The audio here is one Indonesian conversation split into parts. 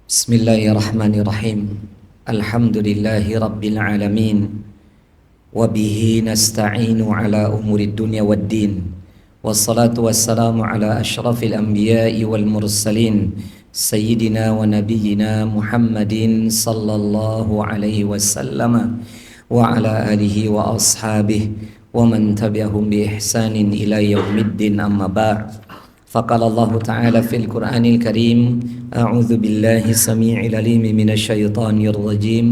Bismillahirrahmanirrahim. Alhamdulillahi rabbil alamin. Wa bihi nasta'inu ala umurid dunya waddin. Wassalatu wassalamu ala asyrafil anbiya'i wal mursalin Sayyidina wa nabiyyina Muhammadin sallallahu alaihi wasallam wa ala alihi wa ashabihi wa man tabi'ahum bi ihsanin ila yaumiddin, amma ba'd. فقال الله تعالى في القرآن الكريم: أعوذ بالله السميع العليم من الشيطان الرجيم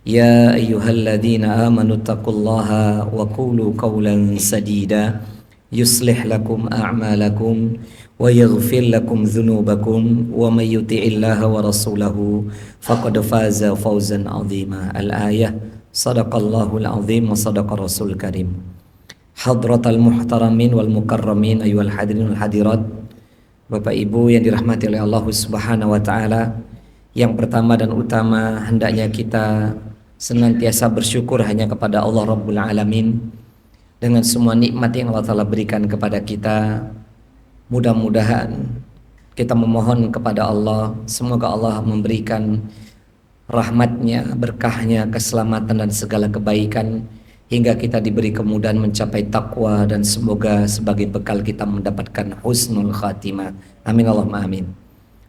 يا أيها الذين آمنوا اتقوا الله وقولوا قولا سديدا يصلح لكم أعمالكم ويغفر لكم ذنوبكم ومن يطع الله ورسوله فقد فاز فوزا عظيما. الآية. صدق الله العظيم وصدق الرسول الكريم. Hadratal muhtaramin wal mukarramin ayyuhal hadirin wal hadirat, Bapak Ibu yang dirahmati oleh Allah Subhanahu wa taala. Yang pertama dan utama, hendaknya kita senantiasa bersyukur hanya kepada Allah Rabbul Alamin dengan semua nikmat yang Allah Ta'ala berikan kepada kita. Mudah-mudahan kita memohon kepada Allah, semoga Allah memberikan rahmatnya, berkahnya, keselamatan dan segala kebaikan hingga kita diberi kemudahan mencapai takwa, dan semoga sebagai bekal kita mendapatkan husnul khatimah. Amin Allahumma amin.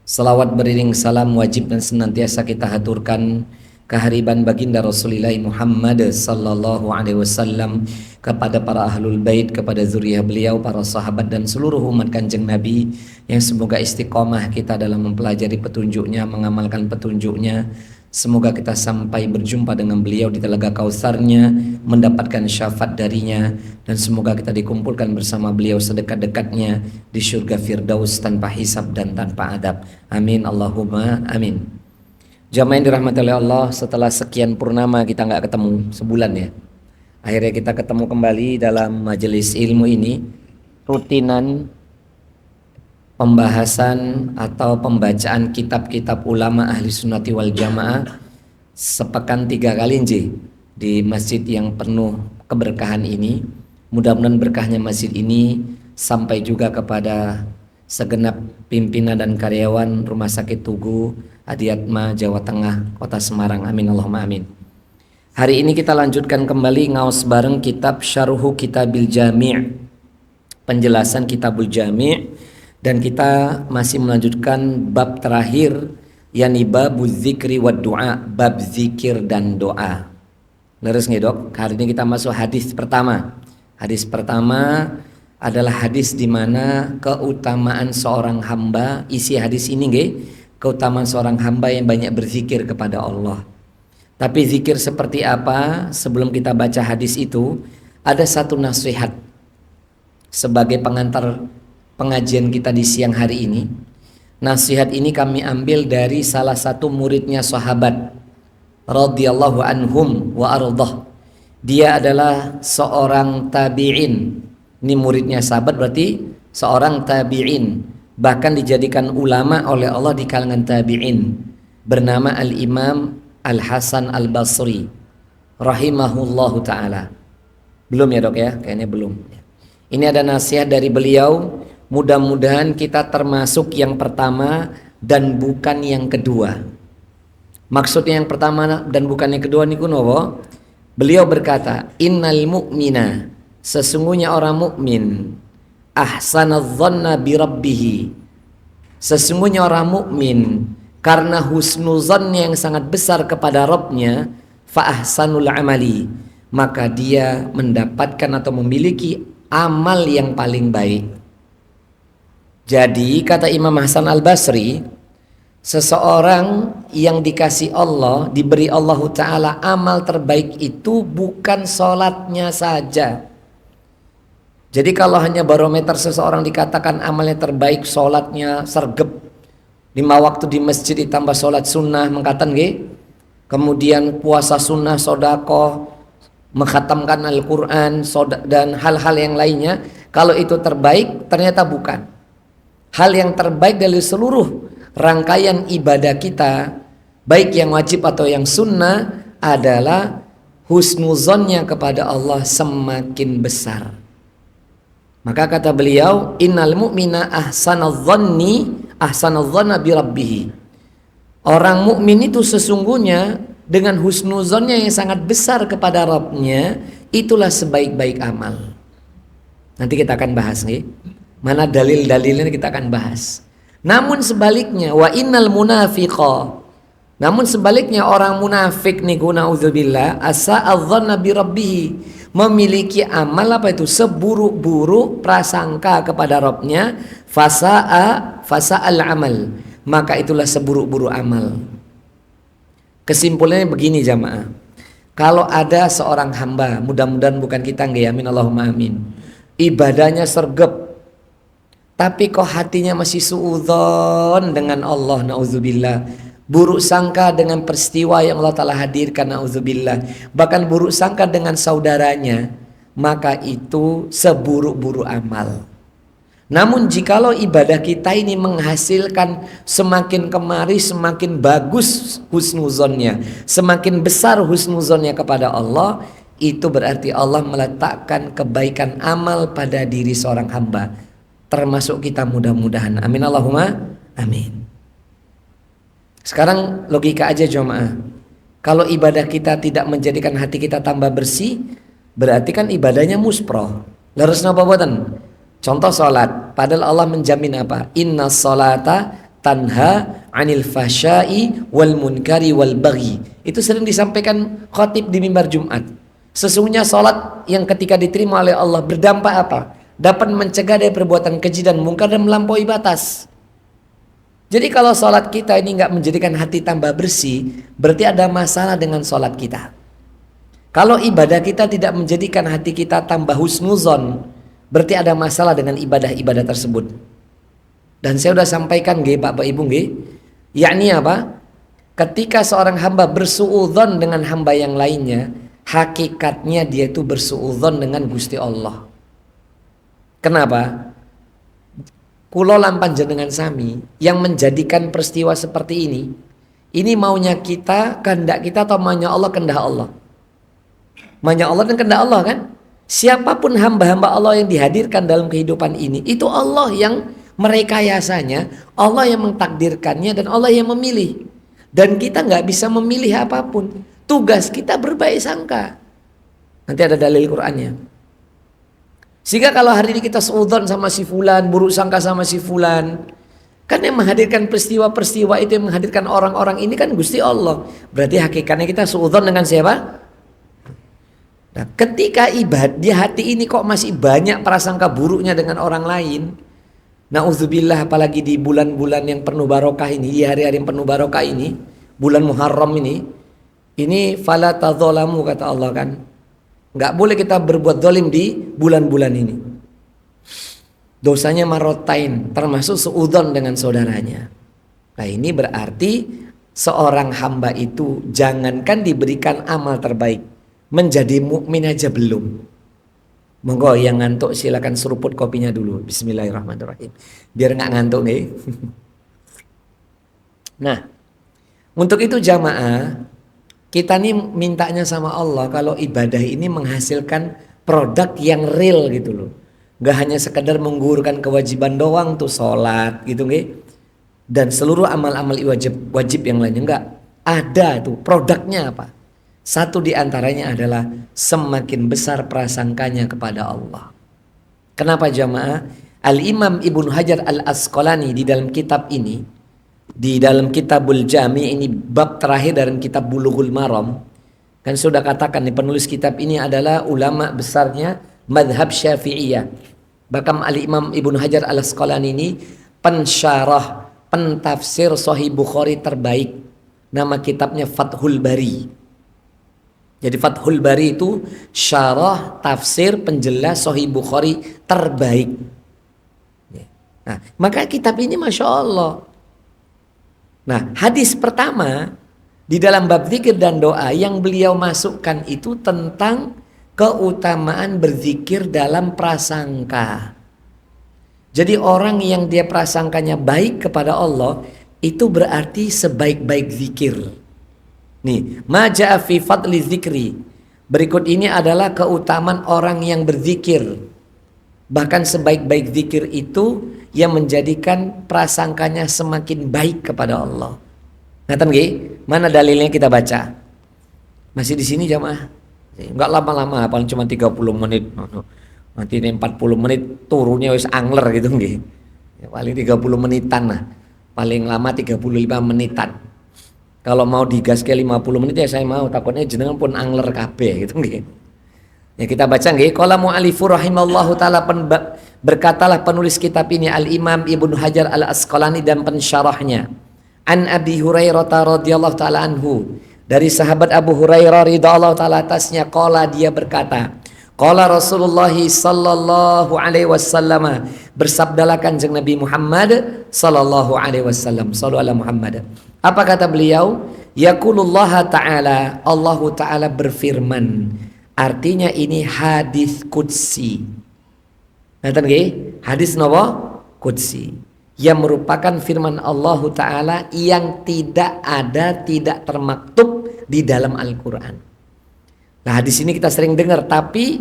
Salawat beriring salam wajib dan senantiasa kita haturkan kehariban baginda Rasulullah Muhammad sallallahu alaihi wasallam kepada para ahlul bait, kepada zuriyah beliau, para sahabat dan seluruh umat Kanjeng Nabi, yang semoga istiqomah kita dalam mempelajari petunjuknya, mengamalkan petunjuknya. Semoga kita sampai berjumpa dengan beliau di telaga Kautsarnya, mendapatkan syafaat darinya, dan semoga kita dikumpulkan bersama beliau sedekat-dekatnya di surga Firdaus tanpa hisab dan tanpa adab. Amin Allahumma amin. Jamaah yang dirahmati oleh Allah, setelah sekian purnama kita nggak ketemu sebulan ya, akhirnya kita ketemu kembali dalam majelis ilmu ini, rutinan pembahasan atau pembacaan kitab-kitab ulama ahli sunnati wal jamaah sepekan 3 kali di masjid yang penuh keberkahan ini. Mudah-mudahan berkahnya masjid ini sampai juga kepada segenap pimpinan dan karyawan Rumah Sakit Tugu Adiatma Jawa Tengah, Kota Semarang. Amin Allahumma amin. Hari ini kita lanjutkan kembali ngaos bareng kitab Syarhu Kitabil Jami', penjelasan Kitabul Jami'. Dan kita masih melanjutkan bab terakhir, yakni babuz zikri wad du'a, bab zikir dan doa. Leres nggih Dok? Hari ini kita masuk hadis pertama. Hadis pertama adalah hadis di mana keutamaan seorang hamba, isi hadis ini nggih, keutamaan seorang hamba yang banyak berzikir kepada Allah. Tapi zikir seperti apa? Sebelum kita baca hadis itu, ada satu nasihat sebagai pengantar pengajian kita di siang hari ini. Nasihat ini kami ambil dari salah satu muridnya sahabat radhiyallahu anhum wa ardah. Dia adalah seorang tabi'in. Ini muridnya sahabat, berarti seorang tabi'in, bahkan dijadikan ulama oleh Allah di kalangan tabi'in, bernama Al-Imam Al-Hasan Al-Basri rahimahullahu ta'ala. Belum ya Dok ya? Kayaknya belum. Ini ada nasihat dari beliau. Mudah-mudahan kita termasuk yang pertama dan bukan yang kedua. Maksudnya yang pertama dan bukan yang kedua niku napa? Beliau berkata, innal mu'mina, sesungguhnya orang mukmin, ahsanadz-dzanna bi rabbih, sesungguhnya orang mukmin karena husnuzan yang sangat besar kepada Rabbnya, fa ahsanul amali, maka dia mendapatkan atau memiliki amal yang paling baik. Jadi kata Imam Hasan Al-Basri, seseorang yang dikasih Allah, diberi Allah Ta'ala amal terbaik itu bukan sholatnya saja. Jadi kalau hanya barometer seseorang dikatakan amalnya terbaik, sholatnya sergep 5 waktu di masjid ditambah sholat sunnah, mengatakan kemudian puasa sunnah, sodakoh, mengkhatamkan Al-Quran dan hal-hal yang lainnya, kalau itu terbaik, ternyata bukan. Hal yang terbaik dari seluruh rangkaian ibadah kita, baik yang wajib atau yang sunnah, adalah husnuzonnya kepada Allah semakin besar. Maka kata beliau, innal mu'mina ahsanadz-dzanna bi rabbih. Orang mukmin itu sesungguhnya dengan husnuzonnya yang sangat besar kepada Rabbnya, itulah sebaik-baik amal. Nanti kita akan bahas nih. Mana dalil-dalilnya kita akan bahas. Namun sebaliknya, wa innal munafiqa. Namun sebaliknya orang munafik nih, naudzubillah, asa'adz-dzanna bi rabbih, memiliki amal apa itu? Seburuk-buruk prasangka kepada Rabbnya, fasa'al amal. Maka itulah seburuk-buruk amal. Kesimpulannya begini jamaah. Kalau ada seorang hamba, mudah-mudahan bukan kita nggih, amin Allahumma amin. Ibadahnya sergap, tapi kok hatinya masih suudzon dengan Allah, naudzubillah. Buruk sangka dengan peristiwa yang Allah Ta'ala hadirkan, naudzubillah. Bahkan buruk sangka dengan saudaranya, maka itu seburuk-buruk amal. Namun jikalau ibadah kita ini menghasilkan semakin kemari semakin bagus husnuzonnya, semakin besar husnuzonnya kepada Allah, itu berarti Allah meletakkan kebaikan amal pada diri seorang hamba, termasuk kita mudah-mudahan. Amin Allahumma amin. Sekarang logika aja jemaah. Kalau ibadah kita tidak menjadikan hati kita tambah bersih, berarti kan ibadahnya musproh. Leres napa boten? Contoh sholat, padahal Allah menjamin apa? Inna sholata tanha anil fahsya'i wal munkari wal baghi. Itu sering disampaikan khatib di mimbar Jumat. Sesungguhnya sholat yang ketika diterima oleh Allah berdampak apa? Dapat mencegah dari perbuatan keji dan mungkar dan melampaui batas. Jadi kalau sholat kita ini nggak menjadikan hati tambah bersih, berarti ada masalah dengan sholat kita. Kalau ibadah kita tidak menjadikan hati kita tambah husnuzon, berarti ada masalah dengan ibadah-ibadah tersebut. Dan saya sudah sampaikan nggih Bapak Ibu nggih, yakni apa? Ketika seorang hamba bersuudzon dengan hamba yang lainnya, hakikatnya dia itu bersuudzon dengan Gusti Allah. Kenapa? Kulo lan panjenengan sami yang menjadikan peristiwa seperti ini maunya kita, kehendak kita, atau maunya Allah, kehendak Allah? Maunya Allah dan kehendak Allah kan? Siapapun hamba-hamba Allah yang dihadirkan dalam kehidupan ini, itu Allah yang merekayasanya, Allah yang mentakdirkannya, dan Allah yang memilih. Dan kita nggak bisa memilih apapun. Tugas kita berbaik sangka. Nanti ada dalil Qur'annya. Sehingga kalau hari ini kita suudzon sama si fulan, buruk sangka sama si fulan, kan yang menghadirkan peristiwa-peristiwa itu, yang menghadirkan orang-orang ini kan Gusti Allah. Berarti hakikatnya kita suudzon dengan siapa? Nah, ketika ibadah di hati ini kok masih banyak prasangka buruknya dengan orang lain, na'udzubillah, apalagi di bulan-bulan yang penuh barokah ini, di hari-hari yang penuh barokah ini, bulan Muharram ini fala tadzalamu kata Allah kan. Nggak boleh kita berbuat zalim di bulan-bulan ini. Dosanya marotain, termasuk suudzon dengan saudaranya. Nah ini berarti seorang hamba itu jangankan diberikan amal terbaik, menjadi mukmin aja belum. Monggo yang ngantuk silakan seruput kopinya dulu. Bismillahirrahmanirrahim. Biar nggak ngantuk nih. Nah, untuk itu jamaah, kita nih mintanya sama Allah kalau ibadah ini menghasilkan produk yang real gitu loh. Nggak hanya sekedar menggugurkan kewajiban doang tuh, sholat gitu nggih. Dan seluruh amal-amal wajib yang lainnya, enggak. Ada tuh produknya apa? Satu di antaranya adalah semakin besar prasangkanya kepada Allah. Kenapa jamaah? Al-Imam Ibnu Hajar Al-Asqalani di dalam kitab ini, di dalam Kitabul Jami, ini bab terakhir dalam kitab Bulughul Maram, kan sudah katakan nih penulis kitab ini adalah ulama besarnya madhab Syafi'iyah. Bahkan Al-Imam Ibnu Hajar Al-Asqalani ini pensyarah, pentafsir Sahih Bukhari terbaik. Nama kitabnya Fathul Bari. Jadi Fathul Bari itu syarah, tafsir, penjelas Sahih Bukhari terbaik. Nah, maka kitab ini Masya Allah. Nah, hadis pertama di dalam bab zikir dan doa yang beliau masukkan itu tentang keutamaan berzikir dalam prasangka. Jadi orang yang dia prasangkanya baik kepada Allah, itu berarti sebaik-baik zikir. Nih, ma ja'a fi fadli zikri. Berikut ini adalah keutamaan orang yang berzikir. Bahkan sebaik-baik zikir itu yang menjadikan prasangkanya semakin baik kepada Allah. Ngaten nggih? Mana dalilnya kita baca? Masih di sini jamaah. Enggak lama-lama, paling cuma 30 menit. Nanti ini 40 menit turunnya wis angler gitu nggih. Ya, paling 30 menitan lah. Paling lama 35 menitan. Kalau mau digas ke 50 menit ya saya mau, takutnya jenengan pun angler kabeh gitu nggih. Ya kita baca nggih, qala mu'allifur rahimallahu taala, berkatalah penulis kitab ini Al-Imam Ibnu Hajar Al-Asqalani dan pensyarahnya. An Abi Hurairah radhiyallahu taala anhu, dari sahabat Abu Hurairah radhiyallahu taala atasnya, qala, dia berkata, qala Rasulullah sallallahu alaihi wasallam, bersabdalah Kanjeng Nabi Muhammad sallallahu alaihi wasallam, sallu ala Muhammad. Apa kata beliau? Yaqulullah taala, Allah taala berfirman. Artinya ini hadis qudsi. Ngaten nggih? Hadis napa? Qudsi. Yang merupakan firman Allah Ta'ala yang tidak ada, tidak termaktub di dalam Al-Quran. Nah, hadis ini kita sering dengar, tapi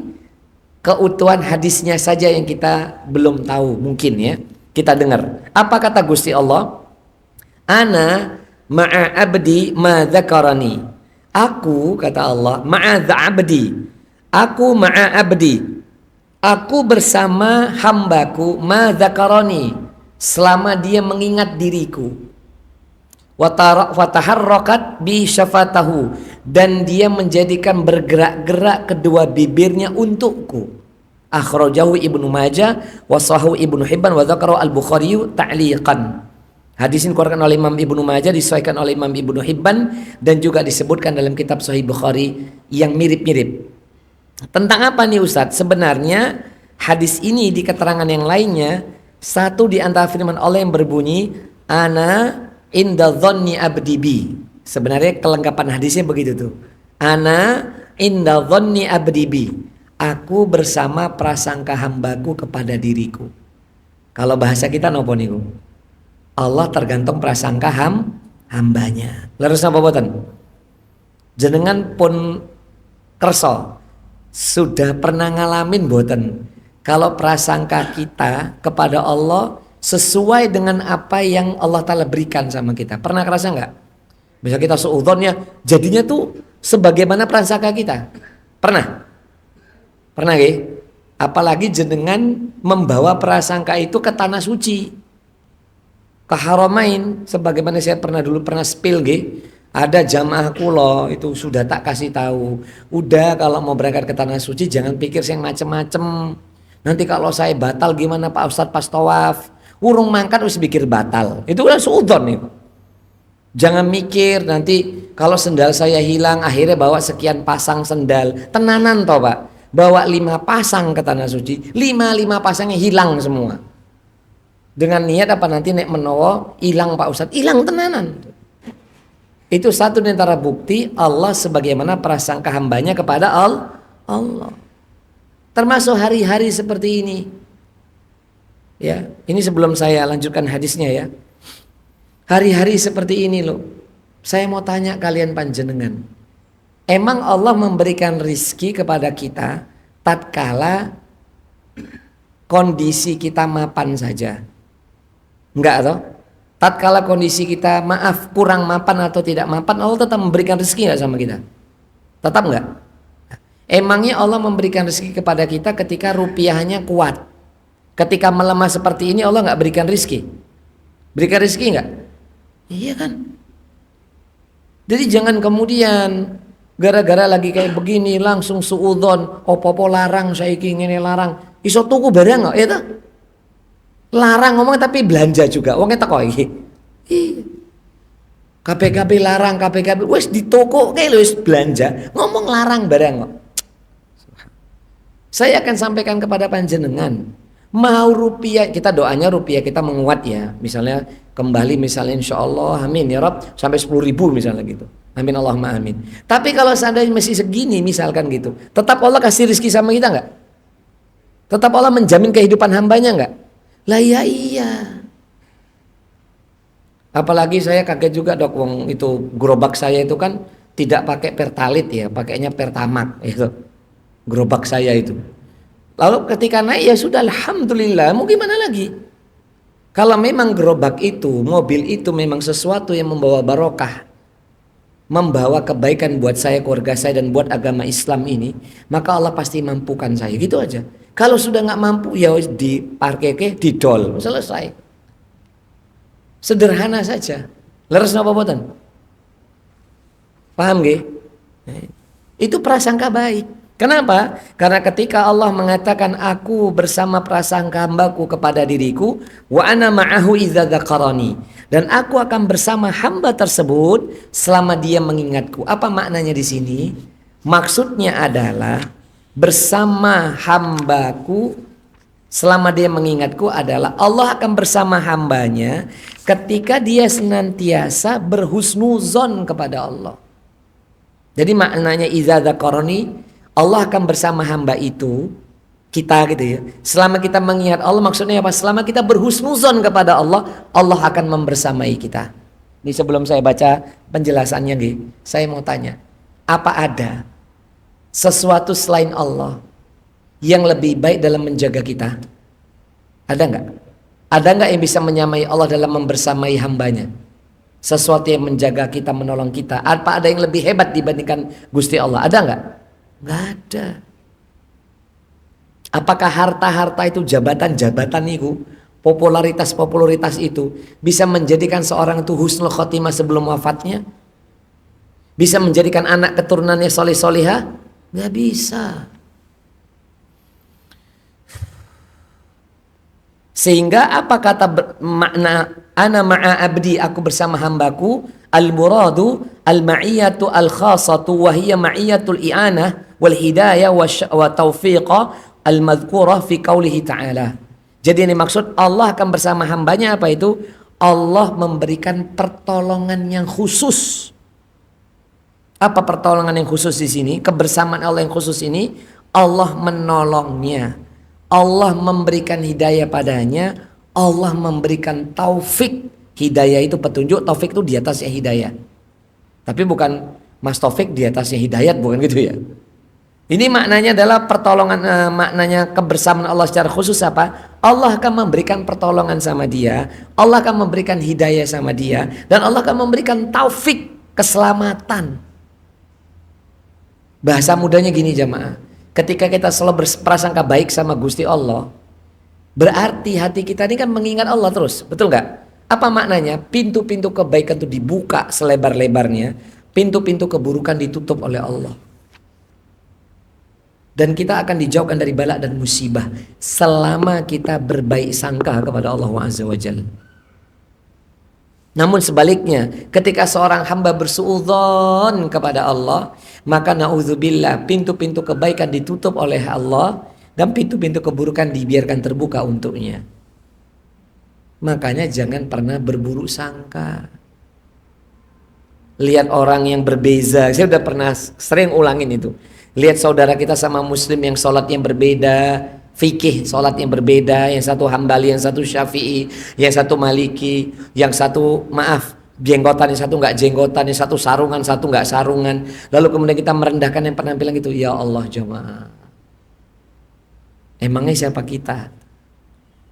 keutuhan hadisnya saja yang kita belum tahu mungkin ya. Kita dengar. Apa kata Gusti Allah? Ana ma'a abdi ma dzakarani. Aku, kata Allah, ma'a abdi. Aku ma'a abdi. Aku bersama hambaku ma dzakarani, selama dia mengingat diriku. Wataharrakat bi syafatahu, dan dia menjadikan bergerak-gerak kedua bibirnya untukku. Akhrajahu Ibnu Majah wa sahahu Ibnu Hibban wa dzakara Al-Bukhari ta'liqan. Hadis ini dikeluarkan oleh Imam Ibnu Majah, disahihkan oleh Imam Ibnu Hibban, dan juga disebutkan dalam kitab Sahih Bukhari yang mirip-mirip. Tentang apa nih Ustadz? Sebenarnya hadis ini di keterangan yang lainnya, satu di antara firman Allah yang berbunyi ana inda dhanni abdi bi. Sebenarnya kelengkapan hadisnya begitu tuh. Ana inda dhanni abdi bi. Aku bersama prasangka hambaku kepada diriku. Kalau bahasa kita napa niku? Allah tergantung prasangka hambanya. Leres napa boten? Jenengan pun kersa sudah pernah ngalamin boten? Kalau prasangka kita kepada Allah sesuai dengan apa yang Allah Ta'ala berikan sama kita. Pernah kerasa nggak? Bisa kita suudzonnya jadinya tuh sebagaimana prasangka kita. Pernah? Pernah nggih? Apalagi jenengan membawa prasangka itu ke tanah suci, ke Haramain. Sebagaimana saya pernah spill nggih. Ada jamaah kula itu sudah tak kasih tahu. Udah kalau mau berangkat ke tanah suci jangan pikir yang macem-macem. Nanti kalau saya batal gimana Pak Ustadz pas tawaf? Urung mangkat harus pikir batal. Itu udah suudzon itu. Jangan mikir nanti kalau sendal saya hilang akhirnya bawa sekian pasang sendal. Tenanan toh Pak. Bawa 5 pasang ke tanah suci. 5 pasangnya hilang semua. Dengan niat apa nanti nek menowo hilang Pak Ustadz. Hilang tenanan. Itu satu di antara bukti Allah sebagaimana prasangka hambanya kepada Allah. Termasuk hari-hari seperti ini. Ya, ini sebelum saya lanjutkan hadisnya ya. Hari-hari seperti ini loh. Saya mau tanya kalian panjenengan. Emang Allah memberikan rizki kepada kita tatkala kondisi kita mapan saja? Enggak toh? Tatkala kondisi kita kurang mapan atau tidak mapan, Allah tetap memberikan rezeki enggak sama kita? Tetap enggak? Emangnya Allah memberikan rezeki kepada kita ketika rupiahnya kuat? Ketika melemah seperti ini Allah enggak berikan rezeki? Berikan rezeki enggak? Iya kan? Jadi jangan kemudian gara-gara lagi kayak begini langsung suudzon, opo-opo larang saiki ngene larang. Iso tuku barang enggak? Ya toh? Larang ngomong tapi belanja juga. Wongnya teko iki. Iya. KPKB larang, KPKB wis di toko kayak wis belanja. Ngomong larang barang kok. Saya akan sampaikan kepada panjenengan, mau rupiah, kita doanya rupiah kita menguat ya. Misalnya kembali misalnya insya Allah, amin ya Rabb, sampai 10.000 misalnya gitu. Amin Allahumma amin. Tapi kalau seandainya masih segini misalkan gitu, tetap Allah kasih rezeki sama kita enggak? Tetap Allah menjamin kehidupan hambanya enggak? Lah iya. Apalagi saya kaget juga dok, wong itu gerobak saya itu kan tidak pakai pertalit ya, pakainya pertamak itu. Gerobak saya itu. Lalu ketika naik ya sudah alhamdulillah, mau gimana lagi? Kalau memang gerobak itu, mobil itu memang sesuatu yang membawa barokah, membawa kebaikan buat saya, keluarga saya, dan buat agama Islam ini, maka Allah pasti mampukan saya. Gitu aja. Kalau sudah nggak mampu, ya diparkir ke, didol, selesai. Sederhana saja. Leres napa boten? Paham nggih? Itu prasangka baik. Kenapa? Karena ketika Allah mengatakan aku bersama prasangka hambaku kepada diriku, wa ana ma'ahu idza dzakarani, dan aku akan bersama hamba tersebut selama dia mengingatku. Apa maknanya di sini? Maksudnya adalah bersama hambaku selama dia mengingatku adalah Allah akan bersama hambanya ketika dia senantiasa berhusnuzon kepada Allah. Jadi maknanya idza dzakarani, Allah akan bersama hamba itu, kita gitu ya. Selama kita mengingat Allah, maksudnya apa? Selama kita berhusnuzon kepada Allah, Allah akan membersamai kita. Ini sebelum saya baca penjelasannya nih, saya mau tanya, apa ada sesuatu selain Allah yang lebih baik dalam menjaga kita? Ada enggak? Ada enggak yang bisa menyamai Allah dalam membersamai hambanya? Sesuatu yang menjaga kita, menolong kita. Apa ada yang lebih hebat dibandingkan Gusti Allah? Ada enggak? Enggak ada. Apakah harta-harta itu, jabatan-jabatan itu, popularitas-popularitas itu bisa menjadikan seorang itu husnul khotimah sebelum wafatnya? Bisa menjadikan anak keturunannya soleh-solehah? Enggak bisa. Sehingga apa kata makna ana ma'a abdi, aku bersama hambaku, al-muradu al-ma'iyatu al-khasatu wa hiya ma'iyatul i'anah wal hidayah wa taufiqa al-madhkurah fi qaulihi ta'ala. Jadi ini maksud Allah akan bersama hambanya apa itu? Allah memberikan pertolongan yang khusus. Apa pertolongan yang khusus di sini? Kebersamaan Allah yang khusus ini, Allah menolongnya. Allah memberikan hidayah padanya, Allah memberikan taufik. Hidayah itu petunjuk, taufik itu di atasnya hidayah. Tapi bukan Mas Taufik di atasnya hidayat, bukan gitu ya. Ini maknanya adalah pertolongan, maknanya kebersamaan Allah secara khusus apa? Allah akan memberikan pertolongan sama dia, Allah akan memberikan hidayah sama dia, dan Allah akan memberikan taufik, keselamatan. Bahasa mudanya gini jamaah. Ketika kita selalu berprasangka baik sama Gusti Allah, berarti hati kita ini kan mengingat Allah terus, betul nggak? Apa maknanya? Pintu-pintu kebaikan itu dibuka selebar-lebarnya, pintu-pintu keburukan ditutup oleh Allah. Dan kita akan dijauhkan dari bala dan musibah selama kita berbaik sangka kepada Allah Azza wa Jalla. Namun sebaliknya, ketika seorang hamba bersuudzon kepada Allah, maka na'udzubillah, pintu-pintu kebaikan ditutup oleh Allah dan pintu-pintu keburukan dibiarkan terbuka untuknya. Makanya jangan pernah berburuk sangka. Lihat orang yang berbeza, saya udah pernah sering ulangin itu. Lihat saudara kita sama muslim yang sholat yang berbeda, fikih sholat yang berbeda, yang satu hambali, yang satu syafi'i, yang satu maliki, yang satu jenggotan, yang satu nggak jenggotan, yang satu sarungan, satu nggak sarungan. Lalu kemudian kita merendahkan yang penampilan gitu. Ya Allah jemaah, emangnya siapa kita?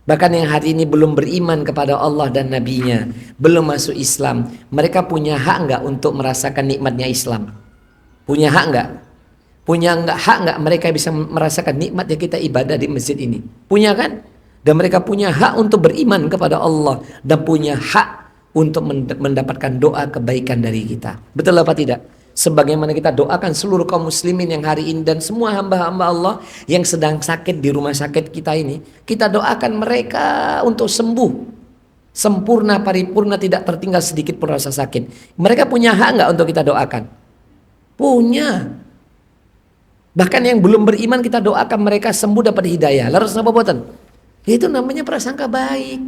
Bahkan yang hari ini belum beriman kepada Allah dan Nabi-Nya, belum masuk Islam, mereka punya hak nggak untuk merasakan nikmatnya Islam? Punya hak nggak? Punya hak nggak mereka bisa merasakan nikmatnya kita ibadah di masjid ini? Punya kan? Dan mereka punya hak untuk beriman kepada Allah dan punya hak untuk mendapatkan doa kebaikan dari kita. Betul apa tidak? Sebagaimana kita doakan seluruh kaum muslimin yang hari ini dan semua hamba-hamba Allah yang sedang sakit di rumah sakit kita ini, kita doakan mereka untuk sembuh, sempurna, paripurna, tidak tertinggal sedikit pun rasa sakit. Mereka punya hak nggak untuk kita doakan? Punya. Bahkan yang belum beriman kita doakan mereka sembuh, dapat hidayah. Lalu apa buatan? Itu namanya prasangka baik.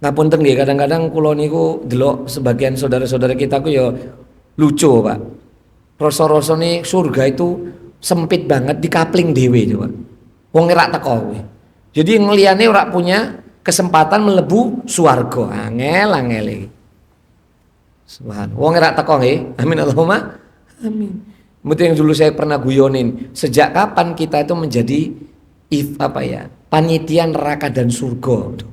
Ngapunten nggih, kadang-kadang kula niku delok sebagian saudara-saudara kita ku ya lucu, Pak. Rasa-rasane surga itu sempit banget, dikapling dhewe coba. Wong ora teko kuwi. Jadi ngliyane ora punya kesempatan melebu swarga. Angel iki. Subhan. Wong ora teko nggih. Amin Allahumma amin. Itu yang dulu saya pernah guyonin. Sejak kapan kita itu menjadi panitia neraka dan surga.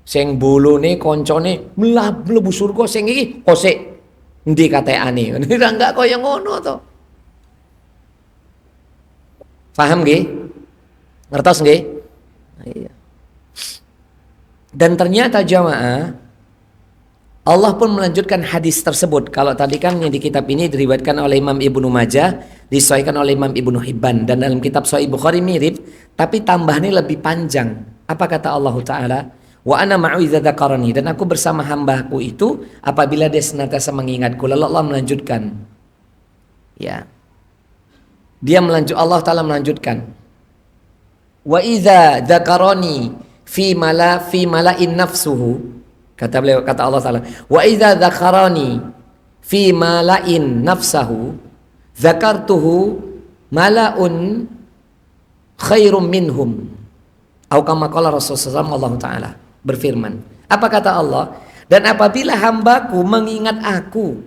Sing bolone koncone mlebu surga, sing iki kosek endi kateane. Enggak kaya ngono to. Paham nggih? Ngertos nggih? Iya. Dan ternyata jamaah, Allah pun melanjutkan hadis tersebut. Kalau tadi kan yang di kitab ini diriwayatkan oleh Imam Ibnu Majah, disahihkan oleh Imam Ibnu Hibban, dan dalam kitab Sahih Bukhari mirip, tapi tambahannya lebih panjang. Apa kata Allah Ta'ala? Wa ana ma'u idza dzakarani, dan aku bersama hambaku itu apabila dia senantiasa mengingatku. Lalu Allah melanjutkan. Ya. Allah Ta'ala melanjutkan. Wa idza dzakarani fi mala'in nafsuhu, kata Allah Ta'ala, wa idza dzakarani fi mala'in nafsahu dzakartuhu mala'un khairum minhum, atau kama qala Rasulullah sallallahu Allah Ta'ala berfirman. Apa kata Allah? Dan apabila hambaku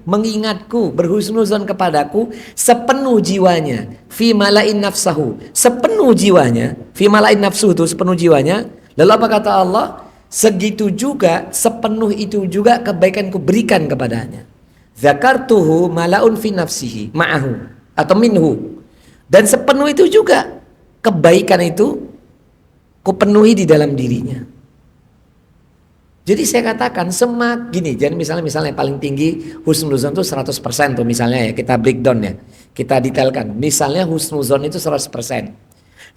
mengingatku, berhusnuzon kepadaku sepenuh jiwanya, fi mala'in nafsahu, sepenuh jiwanya, fi mala'in nafsuhu itu sepenuh jiwanya. Lalu apa kata Allah? Segitu juga, sepenuh itu juga kebaikan ku berikan kepadanya. Zakartuhu mala'un fi nafsihi ma'ahu atau minhu. Dan sepenuh itu juga kebaikan itu ku penuhi di dalam dirinya. Jadi saya katakan gini, jadi misalnya paling tinggi husnuzon itu 100% tuh misalnya ya, kita breakdown ya. Kita detailkan. Misalnya husnuzon itu 100%.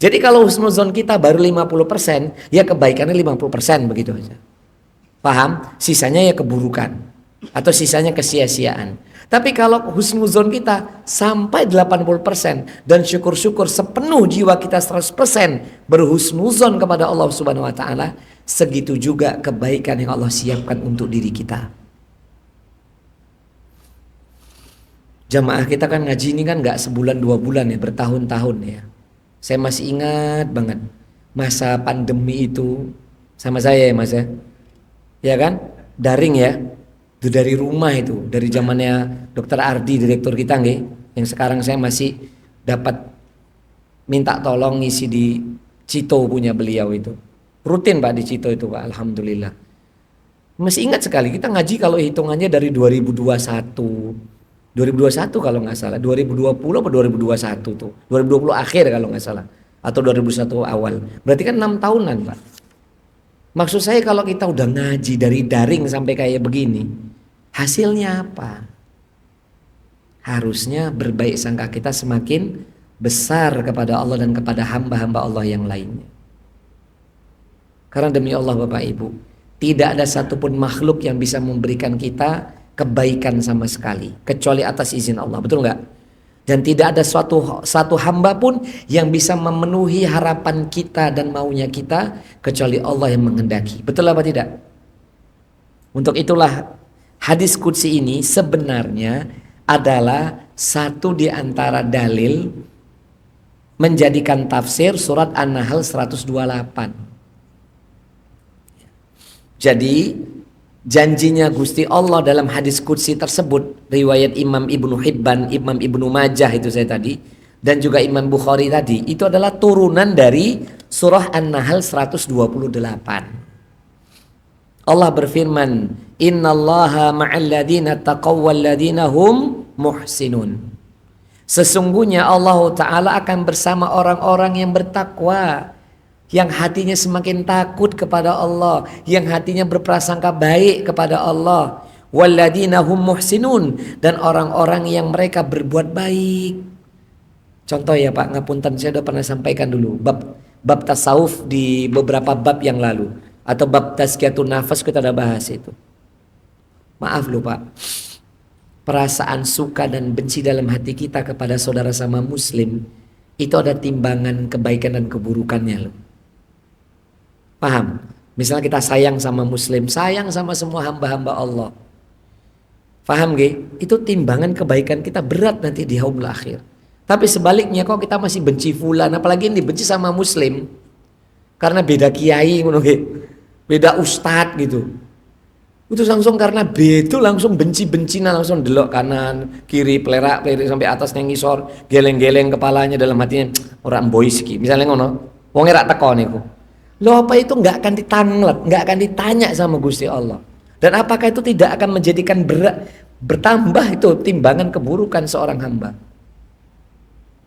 Jadi kalau husnuzon kita baru 50%, ya kebaikannya 50% begitu aja. Paham? Sisanya ya keburukan atau sisanya kesia-siaan. Tapi kalau husnuzon kita sampai 80% dan syukur-syukur sepenuh jiwa kita 100% berhusnuzon kepada Allah Subhanahu wa taala, segitu juga kebaikan yang Allah siapkan untuk diri kita. Jamaah kita kan ngaji ini kan gak sebulan 2 bulan ya, bertahun-tahun ya. Saya masih ingat banget masa pandemi itu sama saya ya mas ya. Ya kan? Daring ya. Itu dari rumah itu, dari zamannya Dr. Ardi direktur kita nggih, yang sekarang saya masih dapat minta tolong ngisi di Cito punya beliau itu. Rutin Pak di Cito itu Pak, alhamdulillah. Masih ingat sekali kita ngaji kalau hitungannya dari 2021 kalau nggak salah, 2020 atau 2021 tuh, 2020 akhir kalau nggak salah, atau 2021 awal. Berarti kan 6 tahunan Pak. Maksud saya kalau kita udah ngaji dari daring sampai kayak begini, hasilnya apa? Harusnya berbaik sangka kita semakin besar kepada Allah dan kepada hamba-hamba Allah yang lainnya. Karena demi Allah Bapak Ibu, tidak ada satupun makhluk yang bisa memberikan kita kebaikan sama sekali kecuali atas izin Allah, betul nggak? Dan tidak ada satu hamba pun yang bisa memenuhi harapan kita dan maunya kita kecuali Allah yang menghendaki. Betul apa tidak? Untuk itulah hadis qudsi ini sebenarnya adalah satu di antara dalil menjadikan tafsir surat An-Nahl 128. Jadi janjinya Gusti Allah dalam hadis qudsi tersebut, riwayat Imam Ibnu Hibban, Imam Ibnu Majah itu saya tadi, dan juga Imam Bukhari tadi, itu adalah turunan dari surah An-Nahl 128. Allah berfirman, innallaha ma'al ladzina taqaw wal ladzina hum muhsinun. Sesungguhnya Allah Ta'ala akan bersama orang-orang yang bertakwa, yang hatinya semakin takut kepada Allah, yang hatinya berprasangka baik kepada Allah. Walladzina hum muhsinun, dan orang-orang yang mereka berbuat baik. Contoh ya Pak, ngapunten saya udah pernah sampaikan dulu bab tasawuf di beberapa bab yang lalu, atau bab tazkiyatun nafas kita udah bahas itu. Maaf loh Pak, perasaan suka dan benci dalam hati kita kepada saudara sama muslim itu ada timbangan kebaikan dan keburukannya loh. Paham? Misalnya kita sayang sama muslim, sayang sama semua hamba-hamba Allah. Paham gak? Itu timbangan kebaikan kita berat nanti di yaumul akhir. Tapi sebaliknya kok kita masih benci fulan, apalagi ini dibenci sama muslim karena beda kiai, beda ustadz gitu. Itu langsung karena itu langsung benci-bencinan, langsung delok kanan, kiri, pelerak sampai atas ngisor, geleng-geleng kepalanya dalam hatinya orang boy iki. Misalnya ngono. Wong ora teko niku. Lho apa itu nggak akan ditanglet, nggak akan ditanya sama Gusti Allah. Dan apakah itu tidak akan menjadikan bertambah itu timbangan keburukan seorang hamba?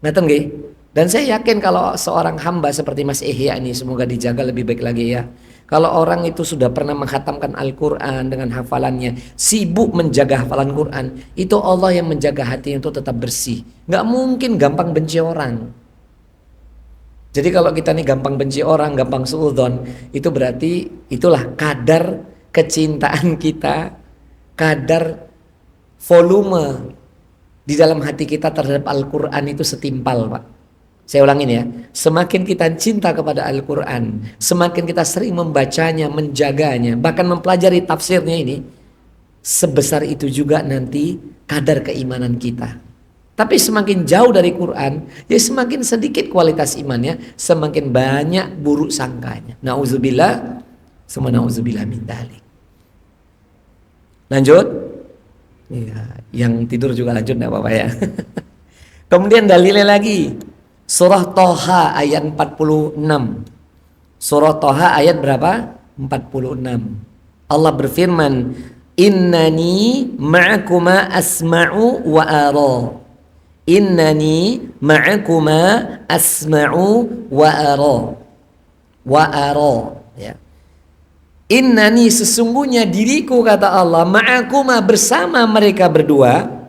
Ngaten nggih? Dan saya yakin kalau seorang hamba seperti Mas Ihya ini, semoga dijaga lebih baik lagi ya. Kalau orang itu sudah pernah menghatamkan Al-Quran dengan hafalannya, sibuk menjaga hafalan Quran, itu Allah yang menjaga hatinya itu tetap bersih. Nggak mungkin gampang benci orang. Jadi kalau kita nih gampang benci orang, gampang suudzon, itu berarti itulah kadar kecintaan kita, kadar volume di dalam hati kita terhadap Al-Quran itu setimpal, Pak. Saya ulangin ya, semakin kita cinta kepada Al-Quran, semakin kita sering membacanya, menjaganya, bahkan mempelajari tafsirnya ini, sebesar itu juga nanti kadar keimanan kita. Tapi semakin jauh dari Quran, ya semakin sedikit kualitas imannya, semakin banyak buruk sangkanya. Nauzubillah, semua nauzubillah min dzalik. Lanjut. Ya, yang tidur juga lanjut enggak apa-apa ya. Kemudian dalilnya lagi. Surah Toha ayat 46. Surah Toha ayat berapa? 46. Allah berfirman, "Innani ma'akuma asma'u wa ara." Innani ma'akuma asma'u wa ara. Wa ara, ya. Innani sesungguhnya diriku kata Allah ma'akuma bersama mereka berdua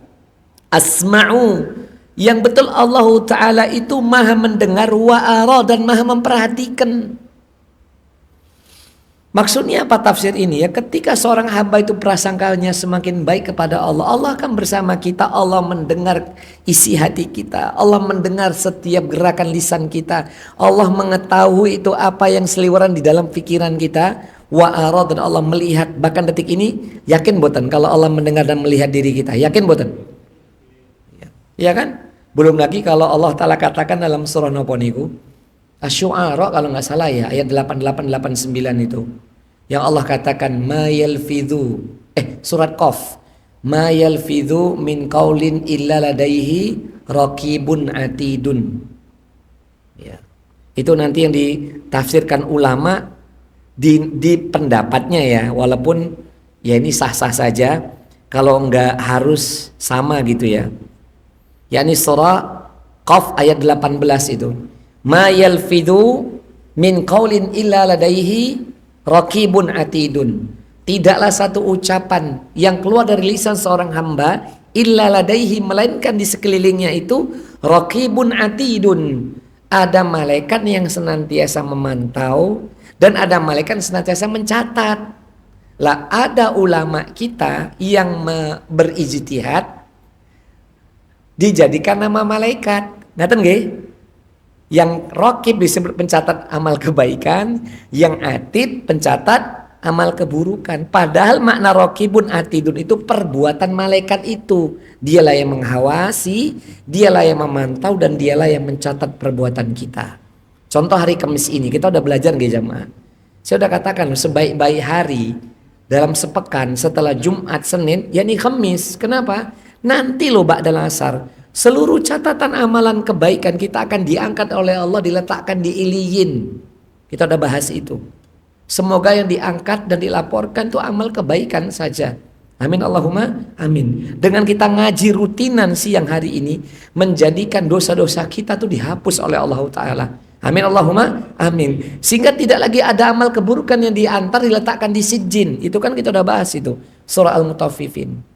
asma'u yang betul Allah Ta'ala itu maha mendengar wa ara dan maha memperhatikan. Maksudnya apa tafsir ini ya? Ketika seorang hamba itu prasangkanya semakin baik kepada Allah, Allah akan bersama kita, Allah mendengar isi hati kita, Allah mendengar setiap gerakan lisan kita, Allah mengetahui itu apa yang seliweran di dalam pikiran kita, wa ara dan Allah melihat. Bahkan detik ini yakin boten kalau Allah mendengar dan melihat diri kita, yakin boten? Ya kan? Belum lagi kalau Allah Ta'ala katakan dalam surah napa niku? Asy-Syu'ara kalau nggak salah ya, ayat 88-89 itu. Yang Allah katakan ma yalfidhu surat Qaf, ma yalfidhu min qaulin illa ladaihi raqibun atidun. Ya. Itu nanti yang ditafsirkan ulama di pendapatnya ya, walaupun ya ini sah-sah saja kalau nggak harus sama gitu ya. Yakni surah Qaf ayat 18 itu. Ma yalfidhu min qaulin illa ladaihi raqibun atidun. Tidaklah satu ucapan yang keluar dari lisan seorang hamba illa ladaihi melainkan di sekelilingnya itu raqibun atidun. Ada malaikat yang senantiasa memantau dan ada malaikat yang senantiasa mencatat. Lah ada ulama kita yang berijtihad dijadikan nama malaikat. Ngaten nggih? Yang raqib disebut pencatat amal kebaikan, yang atid pencatat amal keburukan. Padahal makna raqibun atidun itu perbuatan malaikat itu. Dialah yang menghawasi, dialah yang memantau dan dialah yang mencatat perbuatan kita. Contoh hari Kamis ini kita udah belajar nggih jamaah. Saya udah katakan sebaik-baik hari dalam sepekan setelah Jumat, Senin, yakni Kamis. Kenapa? Nanti loh ba'dal asar seluruh catatan amalan kebaikan kita akan diangkat oleh Allah, diletakkan di iliyin. Kita udah bahas itu. Semoga yang diangkat dan dilaporkan itu amal kebaikan saja. Amin Allahumma amin. Dengan kita ngaji rutinan siang hari ini menjadikan dosa-dosa kita tuh dihapus oleh Allah Ta'ala. Amin Allahumma amin. Sehingga tidak lagi ada amal keburukan yang diantar diletakkan di sijin. Itu kan kita udah bahas itu. Surah Al-Mutaffifin.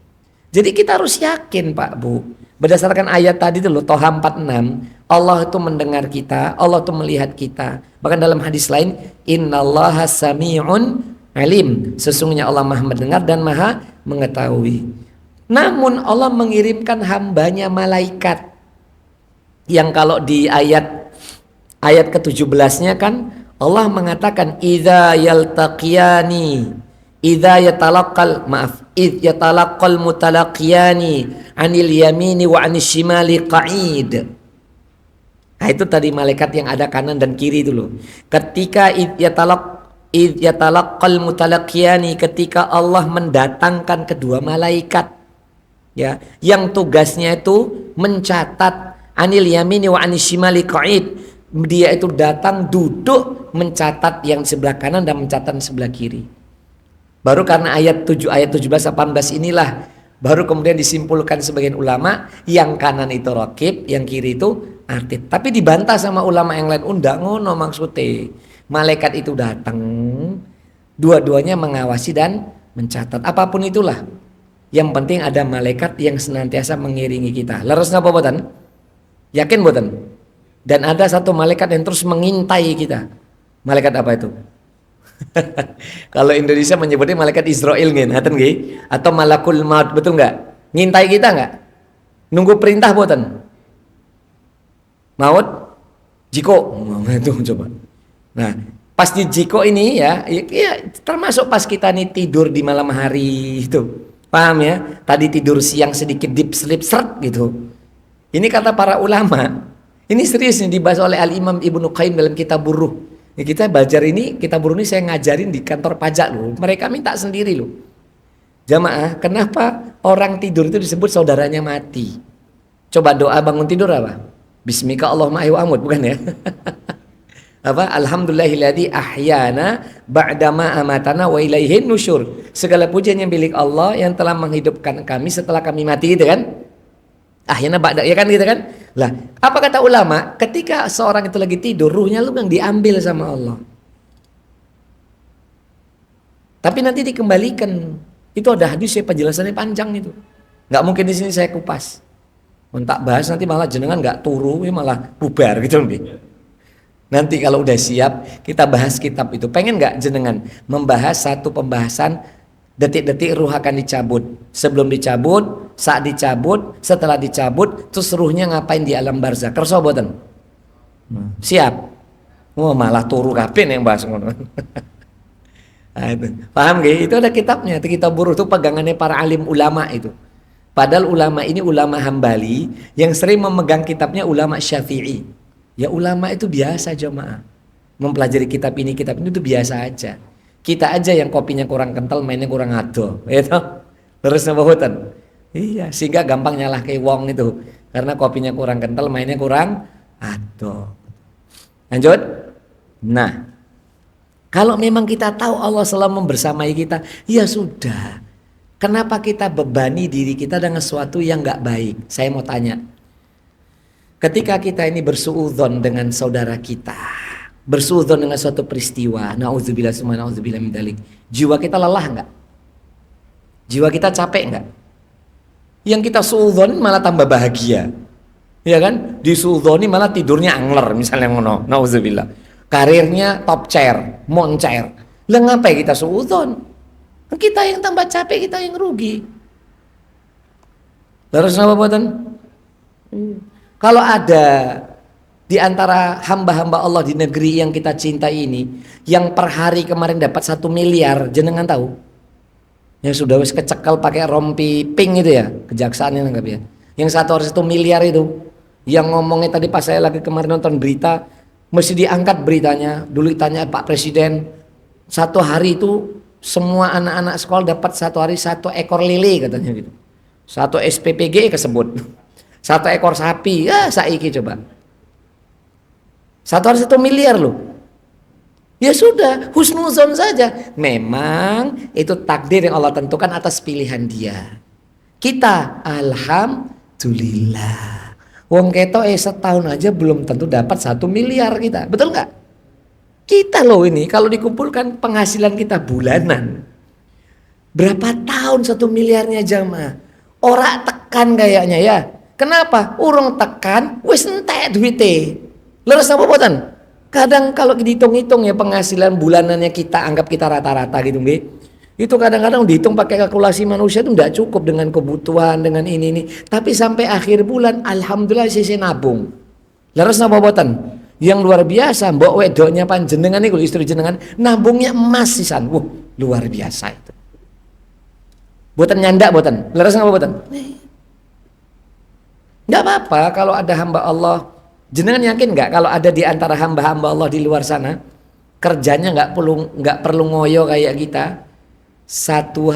Jadi kita harus yakin Pak Bu, berdasarkan ayat tadi dulu Toha 46, Allah itu mendengar kita, Allah itu melihat kita. Bahkan dalam hadis lain, innallaha sami'un alim, sesungguhnya Allah maha mendengar dan maha mengetahui. Namun Allah mengirimkan hambanya malaikat, yang kalau di ayat ke-17-nya kan Allah mengatakan idza yaltaqiyani idza yatalaqqal mutalaqiyani anil yamini wa anis shimali qa'id. Nah itu tadi malaikat yang ada kanan dan kiri dulu. Ketika yatalaqqal mutalaqiyani, ketika Allah mendatangkan kedua malaikat ya, yang tugasnya itu mencatat anil yamini wa anis shimali qa'id, dia itu datang duduk mencatat yang di sebelah kanan dan mencatat di sebelah kiri. Baru karena ayat 17 18 inilah baru kemudian disimpulkan sebagian ulama yang kanan itu raqib, yang kiri itu atid. Tapi dibantah sama ulama yang lain, undang ngono maksudnya. Malaikat itu datang, dua-duanya mengawasi dan mencatat. Apapun itulah. Yang penting ada malaikat yang senantiasa mengiringi kita. Leres napa boten? Yakin boten? Dan ada satu malaikat yang terus mengintai kita. Malaikat apa itu? Kalau Indonesia menyebutnya malaikat Israel atau malakul maut, betul nggak? Ngintai kita nggak? Nunggu perintah boten? Maut jiko itu coba. Nah, pas di jiko ini ya termasuk pas kita nih tidur di malam hari itu. Paham ya? Tadi tidur siang sedikit deep sleep seret gitu. Ini kata para ulama. Ini serius nih dibahas oleh Al-Imam Ibnu Qayyim dalam kitab Buruh. Ya, kita belajar ini, kitab Buruh ini saya ngajarin di kantor pajak loh. Mereka minta sendiri loh. Jamaah, kenapa orang tidur itu disebut saudaranya mati? Coba doa bangun tidur apa? Bismika Allahumma ahyi wa amut, bukan ya? Apa? Alhamdulillahilladzi ahyana ba'dama amatana wa ilaihin nusyur. Segala pujian yang milik Allah yang telah menghidupkan kami setelah kami mati, gitu kan? Ahyana ba'da, ya kan gitu kan? Lah, apa kata ulama? Ketika seorang itu lagi tidur, ruhnya lu yang diambil sama Allah. Tapi nanti dikembalikan. Itu ada hadis ya, penjelasannya panjang itu. Nggak mungkin di sini saya kupas. Tak bahas nanti malah jenengan nggak turu, malah bubar gitu nih. Nanti kalau udah siap kita bahas kitab itu. Pengen nggak jenengan membahas satu pembahasan detik-detik ruh akan dicabut, sebelum dicabut, saat dicabut, setelah dicabut, terus ruhnya ngapain di alam barzakh? Kerso boten? Siap? Wah, malah turu kabeh yang bahas ngono. Nah, itu. Paham gak? Itu ada kitabnya. Kitab Buruh itu pegangannya para alim ulama itu. Padahal ulama ini ulama Hambali yang sering memegang kitabnya ulama Syafi'i. Ya ulama itu biasa jemaah. Mempelajari kitab ini itu biasa aja. Kita aja yang kopinya kurang kental, mainnya kurang ado, gitu. Terus napa boten? Iya, sehingga gampang nyalah ke wong itu. Karena kopinya kurang kental, mainnya kurang ado. Lanjut. Nah, kalau memang kita tahu Allah selalu membersamai kita, ya sudah. Kenapa kita bebani diri kita dengan sesuatu yang nggak baik? Saya mau tanya. Ketika kita ini bersuudzon dengan saudara kita, bersuudzon dengan suatu peristiwa, na'udzubillah summa na'udzubillah min dzalik. Jiwa kita lelah enggak? Jiwa kita capek enggak? Yang kita suudzon malah tambah bahagia. Ya kan? Disuudzoni malah tidurnya angler misalnya ngono, na'udzubillah. Karirnya top chair, moncer. Lah ngapain kita suudzon? Kita yang tambah capek, kita yang rugi. Terus napa boten? Kalau ada di antara hamba-hamba Allah di negeri yang kita cintai ini, yang per hari kemarin dapat 1 miliar, jenengan tahu? Yang sudah wis kecekal pakai rompi pink itu ya, kejaksaan yang enggak ya. Yang 1 miliar itu, yang ngomongnya tadi pas saya lagi kemarin nonton berita, mesti diangkat beritanya. Dulu tanya Pak Presiden, 1 hari itu semua anak-anak sekolah dapat 1 hari 1 ekor lele katanya gitu. 1 SPPG kesebut. 1 ekor sapi, ya saiki coba. 1 hari 1 miliar loh. Ya sudah, husnuzon saja. Memang itu takdir yang Allah tentukan atas pilihan dia. Kita alhamdulillah. Wong keto setahun aja belum tentu dapat 1 miliar kita. Betul nggak? Kita loh ini kalau dikumpulkan penghasilan kita bulanan. Berapa tahun 1 miliarnya jamaah? Ora tekan kayaknya ya. Kenapa? Urung tekan wis entek duite. Leres apa boten? Kadang kalau dihitung-hitung ya penghasilan bulanannya kita anggap kita rata-rata gitu nggih. Itu kadang-kadang dihitung pakai kalkulasi manusia itu enggak cukup dengan kebutuhan dengan ini. Tapi sampai akhir bulan alhamdulillah sisi nabung. Leres apa boten? Yang luar biasa mbok wedoknya panjenengan niku istri jenengan nabungnya emas sisan. Wah, luar biasa itu. Boten nyandak boten. Leres apa boten? Enggak apa-apa kalau ada hamba Allah. Jenengan yakin nggak kalau ada di antara hamba-hamba Allah di luar sana kerjanya nggak perlu ngoyo kayak kita, satu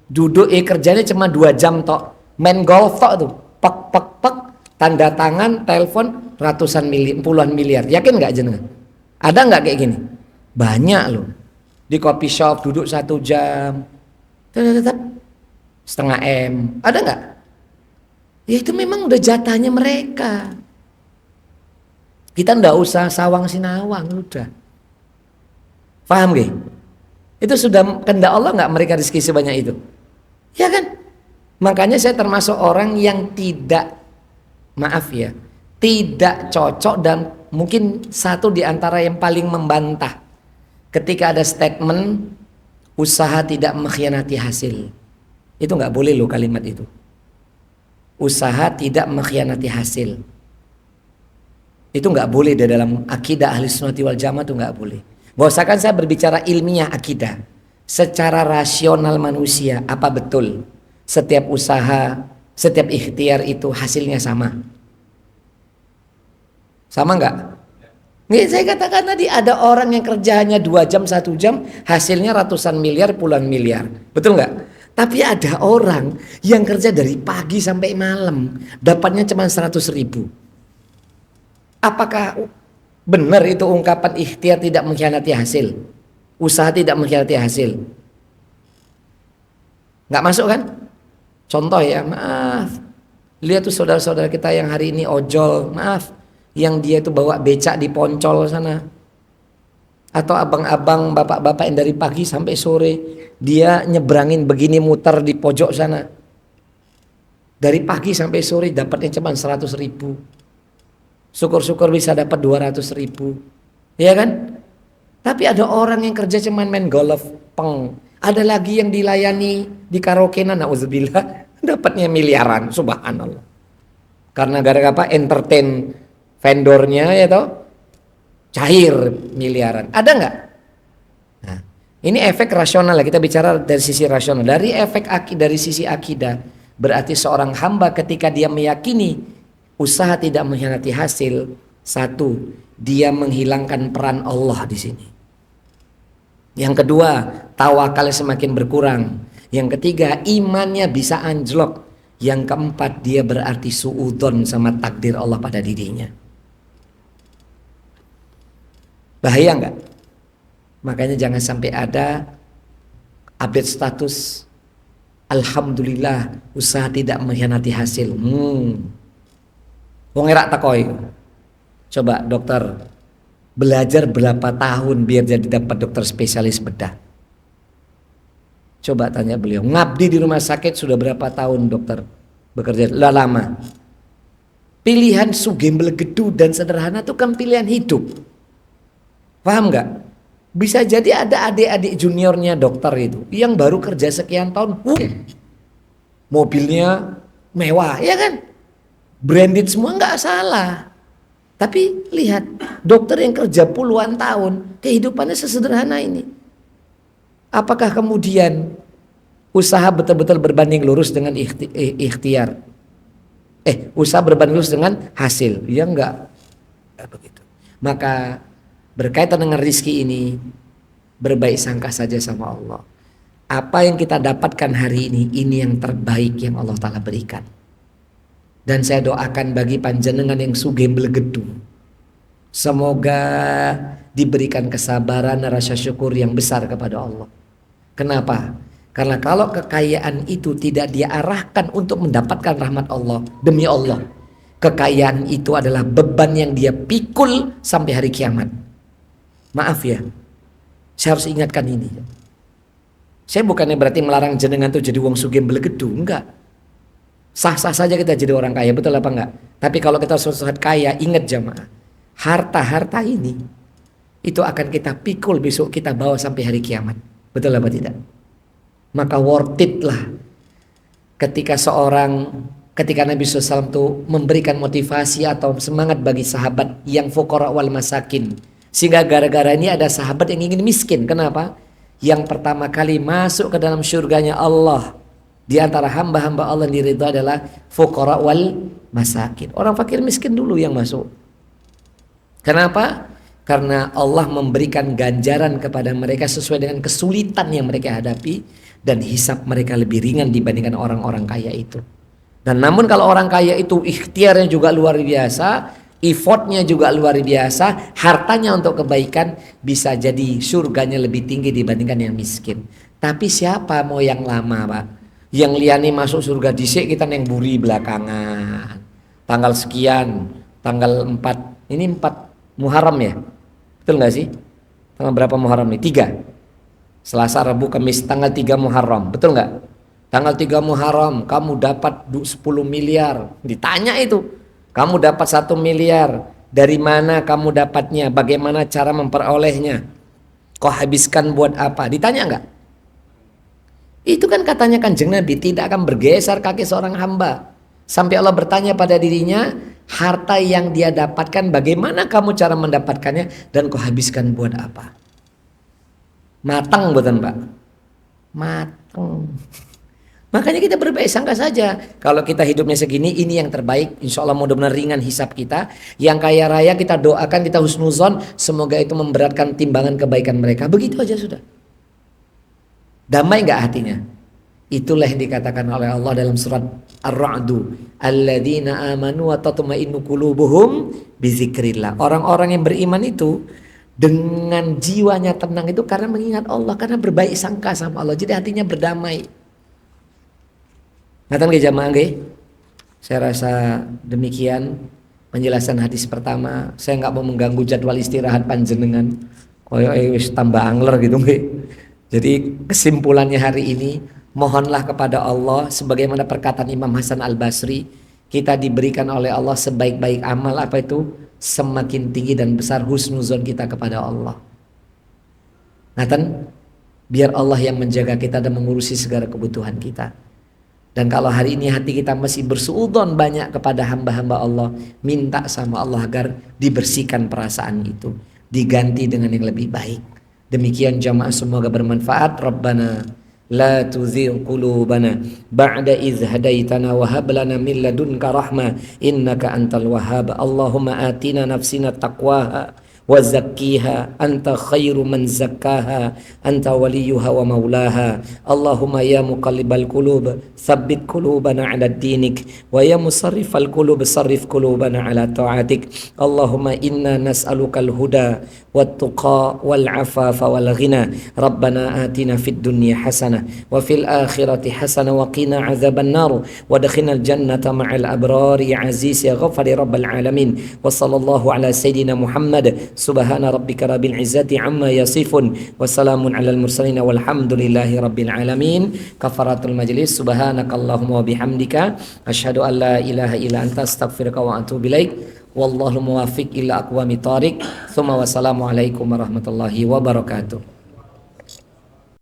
duduk kerjanya cuma 2 jam tok, main golf tok tuh, pek tanda tangan, telepon, ratusan miliar, puluhan miliar. Yakin nggak jenengan? Ada nggak kayak gini? Banyak loh. Di coffee shop duduk 1 jam, tetap setengah M. Ada nggak? Ya itu memang udah jatahnya mereka. Kita ndak usah sawang sinawang, udah. Paham gak? Itu sudah kehendak Allah nggak mereka rezeki sebanyak itu? Ya kan? Makanya saya termasuk orang yang tidak, maaf ya, tidak cocok dan mungkin satu di antara yang paling membantah ketika ada statement usaha tidak mengkhianati hasil. Itu nggak boleh loh kalimat itu. Usaha tidak mengkhianati hasil. Itu nggak boleh di dalam akidah ahli sunnati wal jamaah, itu nggak boleh. Gak usah kan saya berbicara ilmiah akidah. Secara rasional manusia, apa betul setiap usaha, setiap ikhtiar itu hasilnya sama? Sama nggak? Nggak, saya katakan tadi ada orang yang kerja hanya 2 jam, 1 jam, hasilnya ratusan miliar, puluhan miliar. Betul nggak? Tapi ada orang yang kerja dari pagi sampai malam, dapatnya cuma 100.000. Apakah benar itu ungkapan ikhtiar tidak mengkhianati hasil? Usaha tidak mengkhianati hasil? Nggak masuk kan? Contoh ya, maaf. Lihat tuh saudara-saudara kita yang hari ini ojol, maaf. Yang dia itu bawa becak di Poncol sana. Atau abang-abang, bapak-bapak yang dari pagi sampai sore, dia nyebrangin begini muter di pojok sana. Dari pagi sampai sore dapatnya cuma 100.000. Syukur-syukur bisa dapat 200.000, ya kan? Tapi ada orang yang kerja cuman main golf, peng. Ada lagi yang dilayani di karaoke, nauzubillah, dapatnya miliaran, subhanallah. Karena gara-gara apa? Entertain vendornya ya toh, cair miliaran. Ada nggak? Nah, ini efek rasional lah, kita bicara dari sisi rasional. Dari efek dari sisi akidah, berarti seorang hamba ketika dia meyakini usaha tidak mengkhianati hasil, satu, dia menghilangkan peran Allah di sini. Yang kedua, tawakalnya semakin berkurang. Yang ketiga, imannya bisa anjlok. Yang keempat, dia berarti suudzon sama takdir Allah pada dirinya. Bahaya nggak? Makanya jangan sampai ada update status, alhamdulillah usaha tidak mengkhianati hasil. Wong erak takoi. Coba dokter belajar berapa tahun biar jadi dapat dokter spesialis bedah? Coba tanya beliau. Ngabdi di rumah sakit sudah berapa tahun dokter bekerja? Lah lama. Pilihan sugih belegedu dan sederhana itu kan pilihan hidup. Paham nggak? Bisa jadi ada adik-adik juniornya dokter itu yang baru kerja sekian tahun, mobilnya mewah, ya kan? Branded semua, nggak salah. Tapi lihat, dokter yang kerja puluhan tahun, kehidupannya sesederhana ini. Apakah kemudian usaha betul-betul berbanding lurus dengan ikhtiar? Usaha berbanding lurus dengan hasil? Ya enggak begitu. Maka berkaitan dengan rizki ini, berbaik sangka saja sama Allah. Apa yang kita dapatkan hari ini yang terbaik yang Allah Ta'ala berikan. Dan saya doakan bagi panjenengan yang sugih belegedu, semoga diberikan kesabaran dan rasa syukur yang besar kepada Allah. Kenapa? Karena kalau kekayaan itu tidak diarahkan untuk mendapatkan rahmat Allah, demi Allah, kekayaan itu adalah beban yang dia pikul sampai hari kiamat. Maaf ya, saya harus ingatkan ini. Saya bukannya berarti melarang jenengan tuh jadi wong sugih belegedu, enggak. Sah-sah saja kita jadi orang kaya, betul apa enggak? Tapi kalau kita suatu saat kaya, ingat jamaah, harta-harta ini itu akan kita pikul besok, kita bawa sampai hari kiamat. Betul apa tidak? Maka worth it lah ketika Nabi SAW itu memberikan motivasi atau semangat bagi sahabat yang fuqara wal masakin, sehingga gara-gara ini ada sahabat yang ingin miskin. Kenapa? Yang pertama kali masuk ke dalam surganya Allah di antara hamba-hamba Allah yang diridho adalah fuqara wal masakin. Orang fakir miskin dulu yang masuk. Kenapa? Karena Allah memberikan ganjaran kepada mereka sesuai dengan kesulitan yang mereka hadapi, dan hisab mereka lebih ringan dibandingkan orang-orang kaya itu. Dan namun kalau orang kaya itu ikhtiarnya juga luar biasa, effortnya juga luar biasa, hartanya untuk kebaikan, bisa jadi surganya lebih tinggi dibandingkan yang miskin. Tapi siapa mau yang lama, Pak? Yang liani masuk surga dhisik, kita neng buri belakangan. Tanggal sekian, tanggal 4, ini 4 Muharram ya? Betul nggak sih? Tanggal berapa Muharram nih? 3. Selasa, Rabu, Kamis, tanggal 3 Muharram. Betul nggak? Tanggal 3 Muharram kamu dapat 10 miliar. Ditanya itu. Kamu dapat 1 miliar. Dari mana kamu dapatnya? Bagaimana cara memperolehnya? Kau habiskan buat apa? Ditanya nggak? Itu kan katanya Kanjeng Nabi, tidak akan bergeser kaki seorang hamba. Sampai Allah bertanya pada dirinya, harta yang dia dapatkan, bagaimana kamu cara mendapatkannya? Dan kau habiskan buat apa? Matang bukan Pak? Matang. Makanya kita berbaik sangka saja. Kalau kita hidupnya segini, ini yang terbaik. Insya Allah mudah-mudahan ringan hisab kita. Yang kaya raya kita doakan, kita husnuzon. Semoga itu memberatkan timbangan kebaikan mereka. Begitu aja sudah. Damai gak hatinya? Itulah yang dikatakan oleh Allah dalam surat Ar-Ra'du. Alladzina amanu wa tatma'innu qulubuhum bizikrillah. Orang-orang yang beriman itu dengan jiwanya tenang itu karena mengingat Allah. Karena berbaik sangka sama Allah. Jadi hatinya berdamai. Ngatan ke jamaah nggih? Saya rasa demikian penjelasan hadis pertama. Saya nggak mau mengganggu jadwal istirahat panjenengan. Koyo wis tambah angler gitu nggih. Jadi kesimpulannya hari ini, mohonlah kepada Allah sebagaimana perkataan Imam Hasan Al-Basri, kita diberikan oleh Allah sebaik-baik amal apa itu? Semakin tinggi dan besar husnuzon kita kepada Allah. Ngatan, biar Allah yang menjaga kita dan mengurusi segala kebutuhan kita. Dan kalau hari ini hati kita masih bersuudzon banyak kepada hamba-hamba Allah, minta sama Allah agar dibersihkan perasaan itu, diganti dengan yang lebih baik. Demikian jamaah, semoga bermanfaat. Rabbana la tuzigh qulubana ba'da idh hadaitana wa hab lana min ladunka rahmah innaka antal wahhab. Allahumma atina nafsina taqwaha wa zakkiha anta khairu man zakkaha anta waliyuha wa maulaha. Allahumma ya muqallibal qulub tsabbit qulubana ala dinik wa ya musarrifal qulub sarrif qulubana ala ta'atik. Allahumma inna nas'alukal huda wat tuqa wal afafa wal ghina. Rabbana atina fid dunya hasanah wa fil akhirati hasanah wa qina adzaban nar wa adkhilnal jannata ma'al abrar ya aziz ya ghafar ya rabbal alamin. Wa sallallahu ala sayyidina Muhammad. Subhana rabbika rabbil izzati amma yasifun wa salamun alal mursalin walhamdulillahi rabbil alamin. Kafaratul majlis. Subhanakallahumma wa bihamdika asyhadu an la ilaha illa anta astaghfiruka wa atubu ilaik. Wallahu muwaffiq ila aqwamit thariq. Tsumma wassalamu alaikum warahmatullahi wabarakatuh.